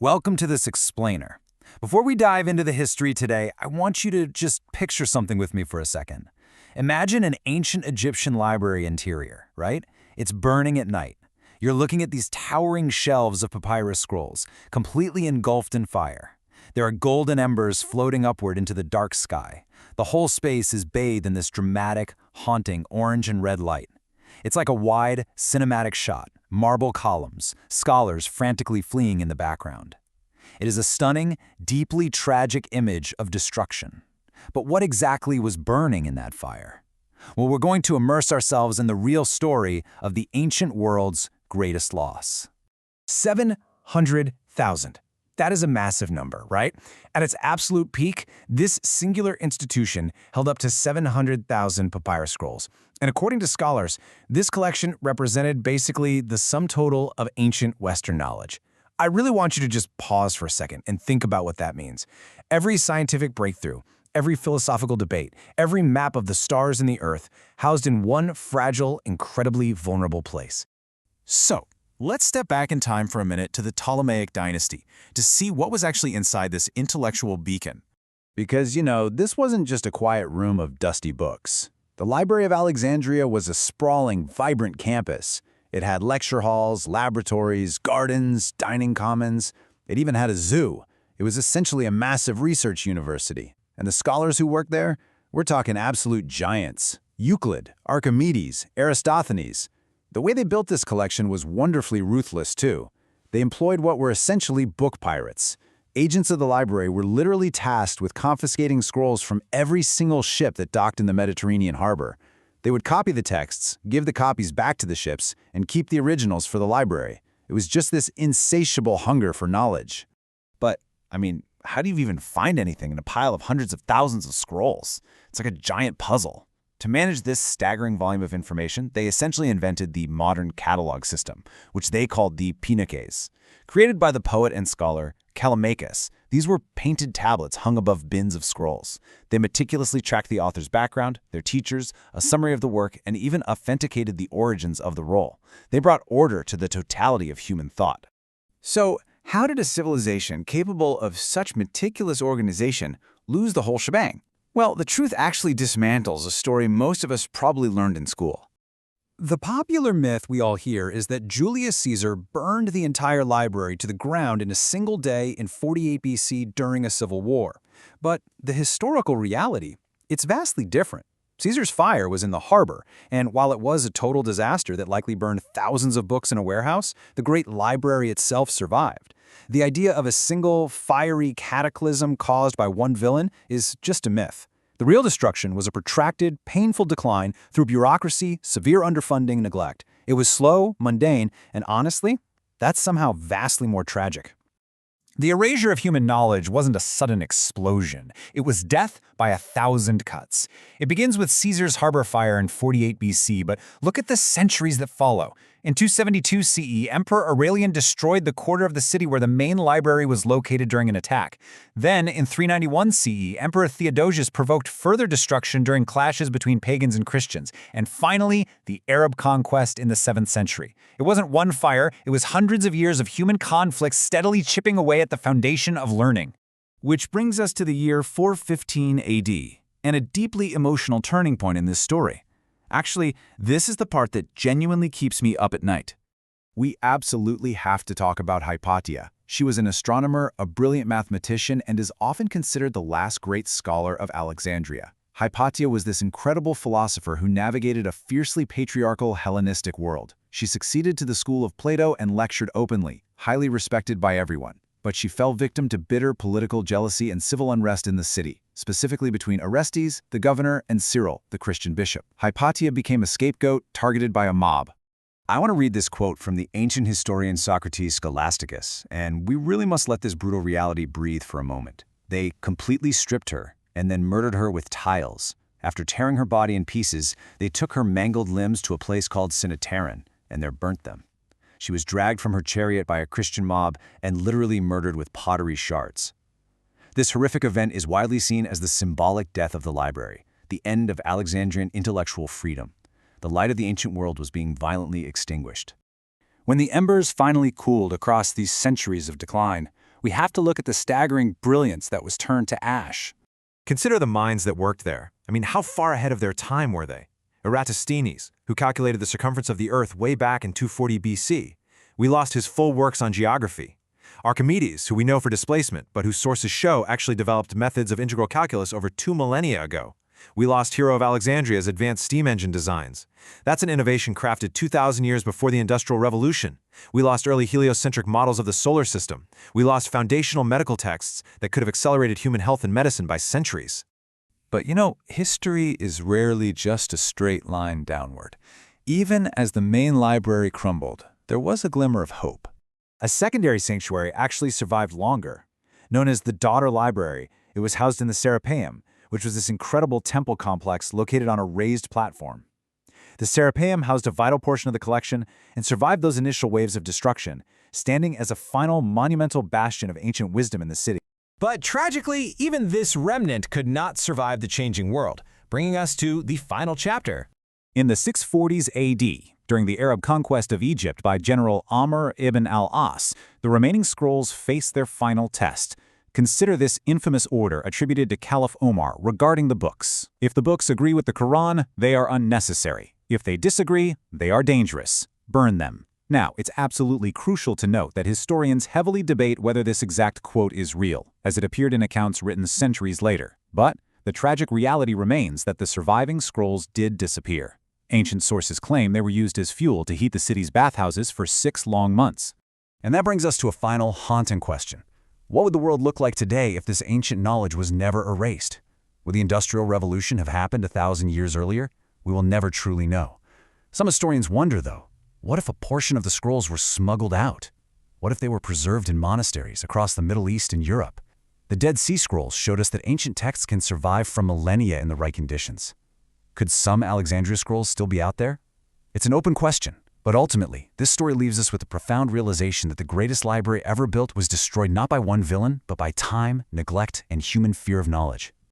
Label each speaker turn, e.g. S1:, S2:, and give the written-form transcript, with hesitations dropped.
S1: Welcome to this explainer. Before we dive into the history today, I want you to just picture something with me for a second. Imagine an ancient Egyptian library interior, right? It's burning at night. You're looking at these towering shelves of papyrus scrolls, completely engulfed in fire. There are golden embers floating upward into the dark sky. The whole space is bathed in this dramatic, haunting orange and red light. It's like a wide, cinematic shot, marble columns, scholars frantically fleeing in the background. It is a stunning, deeply tragic image of destruction. But what exactly was burning in that fire? Well, we're going to immerse ourselves in the real story of the ancient world's greatest loss. 700,000. That is a massive number, right? At its absolute peak, this singular institution held up to 700,000 papyrus scrolls. And according to scholars, this collection represented basically the sum total of ancient Western knowledge. I really want you to just pause for a second and think about what that means. Every scientific breakthrough, every philosophical debate, every map of the stars and the earth, housed in one fragile, incredibly vulnerable place. So, let's step back in time for a minute to the Ptolemaic dynasty to see what was actually inside this intellectual beacon.
S2: Because, this wasn't just a quiet room of dusty books. The Library of Alexandria was a sprawling, vibrant campus. It had lecture halls, laboratories, gardens, dining commons. It even had a zoo. It was essentially a massive research university. And the scholars who worked there, we're talking absolute giants. Euclid, Archimedes, Aristophanes. The way they built this collection was wonderfully ruthless, too. They employed what were essentially book pirates. Agents of the library were literally tasked with confiscating scrolls from every single ship that docked in the Mediterranean harbor. They would copy the texts, give the copies back to the ships, and keep the originals for the library. It was just this insatiable hunger for knowledge.
S3: But, how do you even find anything in a pile of hundreds of thousands of scrolls? It's like a giant puzzle. To manage this staggering volume of information, they essentially invented the modern catalog system, which they called the Pinakes. Created by the poet and scholar Callimachus, these were painted tablets hung above bins of scrolls. They meticulously tracked the author's background, their teachers, a summary of the work, and even authenticated the origins of the roll. They brought order to the totality of human thought.
S4: So, how did a civilization capable of such meticulous organization lose the whole shebang? Well, the truth actually dismantles a story most of us probably learned in school.
S1: The popular myth we all hear is that Julius Caesar burned the entire library to the ground in a single day in 48 BC during a civil war. But the historical reality, it's vastly different. Caesar's fire was in the harbor, and while it was a total disaster that likely burned thousands of books in a warehouse, the great library itself survived. The idea of a single, fiery cataclysm caused by one villain is just a myth. The real destruction was a protracted, painful decline through bureaucracy, severe underfunding, and neglect. It was slow, mundane, and honestly, that's somehow vastly more tragic. The erasure of human knowledge wasn't a sudden explosion. It was death by 1,000 cuts. It begins with Caesar's harbor fire in 48 BC, but look at the centuries that follow. In 272 CE, Emperor Aurelian destroyed the quarter of the city where the main library was located during an attack. Then, in 391 CE, Emperor Theodosius provoked further destruction during clashes between pagans and Christians. And finally, the Arab conquest in the 7th century. It wasn't one fire, it was hundreds of years of human conflict steadily chipping away at the foundation of learning. Which brings us to the year 415 AD, and a deeply emotional turning point in this story. Actually, this is the part that genuinely keeps me up at night.
S2: We absolutely have to talk about Hypatia. She was an astronomer, a brilliant mathematician, and is often considered the last great scholar of Alexandria. Hypatia was this incredible philosopher who navigated a fiercely patriarchal Hellenistic world. She succeeded to the school of Plato and lectured openly, highly respected by everyone. But she fell victim to bitter political jealousy and civil unrest in the city, specifically between Orestes, the governor, and Cyril, the Christian bishop. Hypatia became a scapegoat targeted by a mob.
S1: I want to read this quote from the ancient historian Socrates Scholasticus, and we really must let this brutal reality breathe for a moment. They completely stripped her and then murdered her with tiles. After tearing her body in pieces, they took her mangled limbs to a place called Sinataran, and there burnt them. She was dragged from her chariot by a Christian mob and literally murdered with pottery shards. This horrific event is widely seen as the symbolic death of the library, the end of Alexandrian intellectual freedom. The light of the ancient world was being violently extinguished. When the embers finally cooled across these centuries of decline, We have to look at the staggering brilliance that was turned to ash.
S5: Consider the minds that worked there. I mean, how far ahead of their time were they? Eratosthenes, who calculated the circumference of the Earth way back in 240 BC. We lost his full works on geography. Archimedes, who we know for displacement, but whose sources show actually developed methods of integral calculus over 2 millennia ago. We lost Hero of Alexandria's advanced steam engine designs. That's an innovation crafted 2,000 years before the Industrial Revolution. We lost early heliocentric models of the solar system. We lost foundational medical texts that could have accelerated human health and medicine by centuries.
S1: But history is rarely just a straight line downward. Even as the main library crumbled, there was a glimmer of hope.
S3: A secondary sanctuary actually survived longer. Known as the Daughter Library, it was housed in the Serapeum, which was this incredible temple complex located on a raised platform. The Serapeum housed a vital portion of the collection and survived those initial waves of destruction, standing as a final monumental bastion of ancient wisdom in the city.
S5: But tragically, even this remnant could not survive the changing world, bringing us to the final chapter.
S2: In the 640s AD, during the Arab conquest of Egypt by General Amr ibn al-As, the remaining scrolls faced their final test. Consider this infamous order attributed to Caliph Omar regarding the books. If the books agree with the Quran, they are unnecessary. If they disagree, they are dangerous. Burn them. Now, it's absolutely crucial to note that historians heavily debate whether this exact quote is real, as it appeared in accounts written centuries later. But the tragic reality remains that the surviving scrolls did disappear. Ancient sources claim they were used as fuel to heat the city's bathhouses for 6 long months.
S1: And that brings us to a final haunting question. What would the world look like today if this ancient knowledge was never erased? Would the Industrial Revolution have happened 1,000 years earlier? We will never truly know. Some historians wonder, though, what if a portion of the scrolls were smuggled out? What if they were preserved in monasteries across the Middle East and Europe? The Dead Sea Scrolls showed us that ancient texts can survive for millennia in the right conditions. Could some Alexandria scrolls still be out there? It's an open question, but ultimately, this story leaves us with the profound realization that the greatest library ever built was destroyed not by one villain, but by time, neglect, and human fear of knowledge.